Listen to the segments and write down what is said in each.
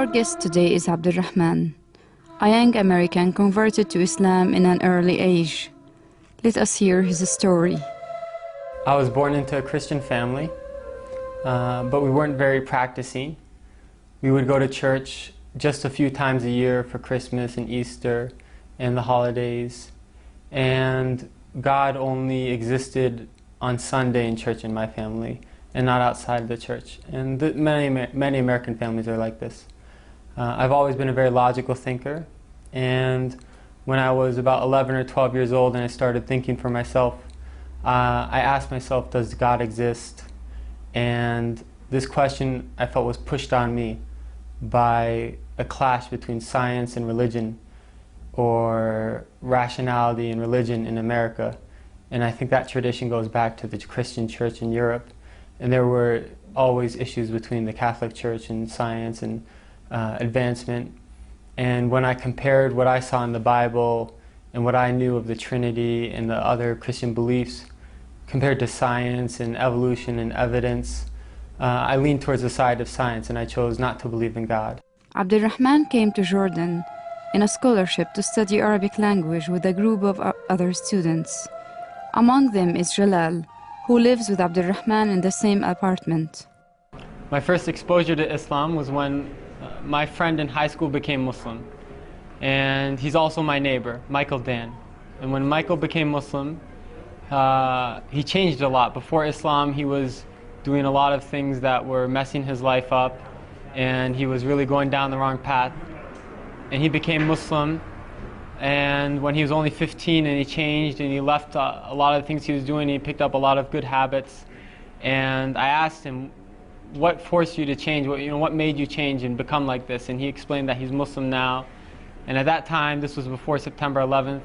guest today is Abdulrahman, a young American converted to Islam in an early age. Let us hear his story. I was born into a Christian family, but we weren't very practicing. We would go to church just a few times a year for Christmas and Easter and the holidays. And God only existed on Sunday in church in my family and not outside of the church. And many American families are like this. I've always been a very logical thinker, and when I was about 11 or 12 years old and I started thinking for myself, I asked myself, does God exist? And this question I felt was pushed on me by a clash between science and religion, or rationality and religion in America. And I think that tradition goes back to the Christian church in Europe. And there were always issues between the Catholic Church and science and advancement. And when I compared what I saw in the Bible and what I knew of the Trinity and the other Christian beliefs compared to science and evolution and evidence, I leaned towards the side of science, and I chose not to believe in God. Abdulrahman came to Jordan in a scholarship to study Arabic language with a group of other students. Among them is Jalal, who lives with Abdulrahman in the same apartment. My first exposure to Islam was when my friend in high school became Muslim. And he's also my neighbor, Michael Dan. And when Michael became Muslim, he changed a lot. Before Islam, he was doing a lot of things that were messing his life up, and he was really going down the wrong path. And he became Muslim, and when he was only 15, and he changed, and he left a lot of the things he was doing, he picked up a lot of good habits. And I asked him, what forced you to change? What made you change and become like this? And he explained that he's Muslim now. And at that time, this was before September 11th,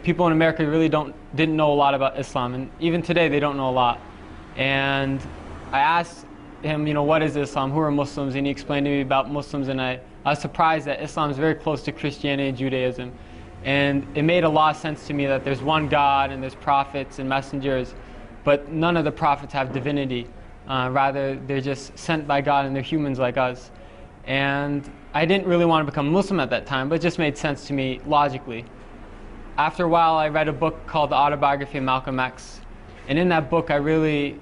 people in America really didn't know a lot about Islam, and even today they don't know a lot. And I asked him, what is Islam? Who are Muslims? And he explained to me about Muslims, and I was surprised that Islam is very close to Christianity and Judaism. And it made a lot of sense to me that there's one God and there's prophets and messengers, but none of the prophets have divinity. Rather, they're just sent by God, and they're humans like us. And I didn't really want to become Muslim at that time, but it just made sense to me logically. After a while, I read a book called The Autobiography of Malcolm X. And in that book, I really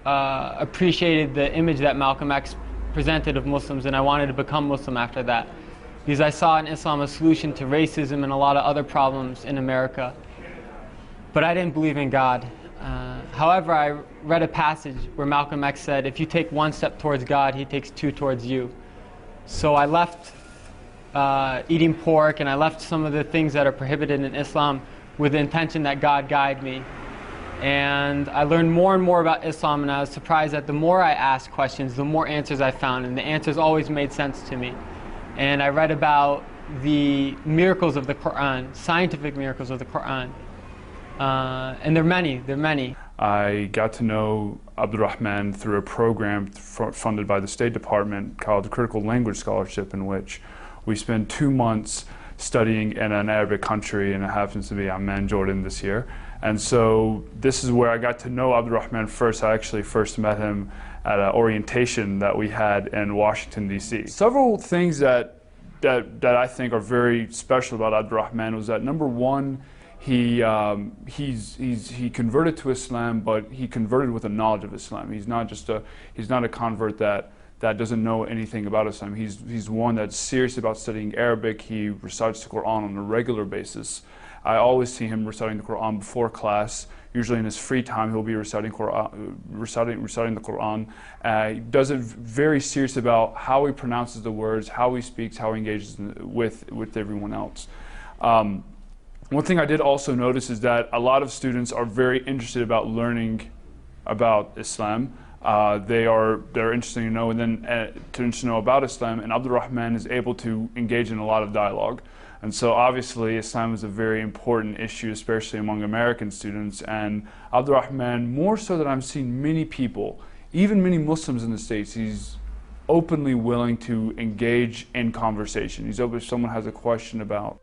appreciated the image that Malcolm X presented of Muslims, and I wanted to become Muslim after that, because I saw in Islam a solution to racism and a lot of other problems in America. But I didn't believe in God. However, I read a passage where Malcolm X said, if you take one step towards God, he takes two towards you. So I left eating pork, and I left some of the things that are prohibited in Islam with the intention that God guide me. And I learned more and more about Islam, and I was surprised that the more I asked questions, the more answers I found, and the answers always made sense to me. And I read about the miracles of the Quran, scientific miracles of the Quran. And they're many. I got to know Abdulrahman through a program funded by the State Department called the Critical Language Scholarship, in which we spent 2 months studying in an Arabic country, and it happens to be Amman, Jordan this year. And so this is where I got to know Abdulrahman first. I actually first met him at an orientation that we had in Washington, D.C. Several things that I think are very special about Abdulrahman was that, number one, he converted to Islam, but he converted with a knowledge of Islam. He's not a convert that doesn't know anything about Islam. He's one that's serious about studying Arabic. He recites the Quran on a regular basis. I always see him reciting the Quran before class. Usually in his free time, he'll be reciting the Quran. He does it very serious about how he pronounces the words, how he speaks, how he engages with everyone else. One thing I did also notice is that a lot of students are very interested about learning about Islam. They're interested to know, and then to know about Islam, and Abdulrahman is able to engage in a lot of dialogue. And so obviously Islam is a very important issue, especially among American students, and Abdulrahman, more so than I've seen many people, even many Muslims in the States, he's openly willing to engage in conversation. He's open if someone has a question about.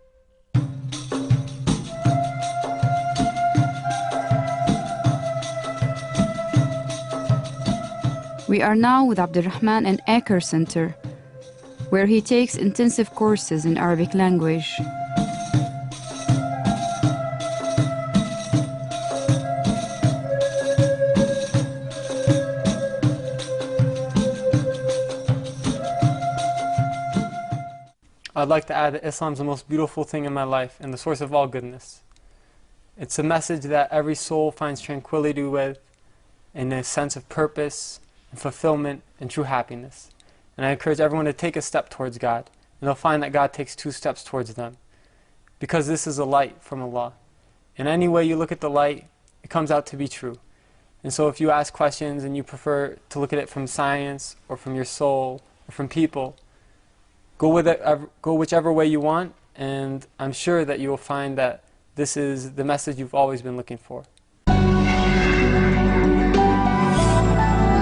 We are now with Abdulrahman in Aker Center. where he takes intensive courses in Arabic language. I'd like to add that Islam is the most beautiful thing in my life and the source of all goodness. It's a message that every soul finds tranquility with, and a sense of purpose and fulfillment and true happiness. And I encourage everyone to take a step towards God, and they'll find that God takes 2 steps towards them. Because this is a light from Allah. And any way you look at the light, it comes out to be true. And so if you ask questions and you prefer to look at it from science or from your soul or from people, go whichever way you want, and I'm sure that you will find that this is the message you've always been looking for.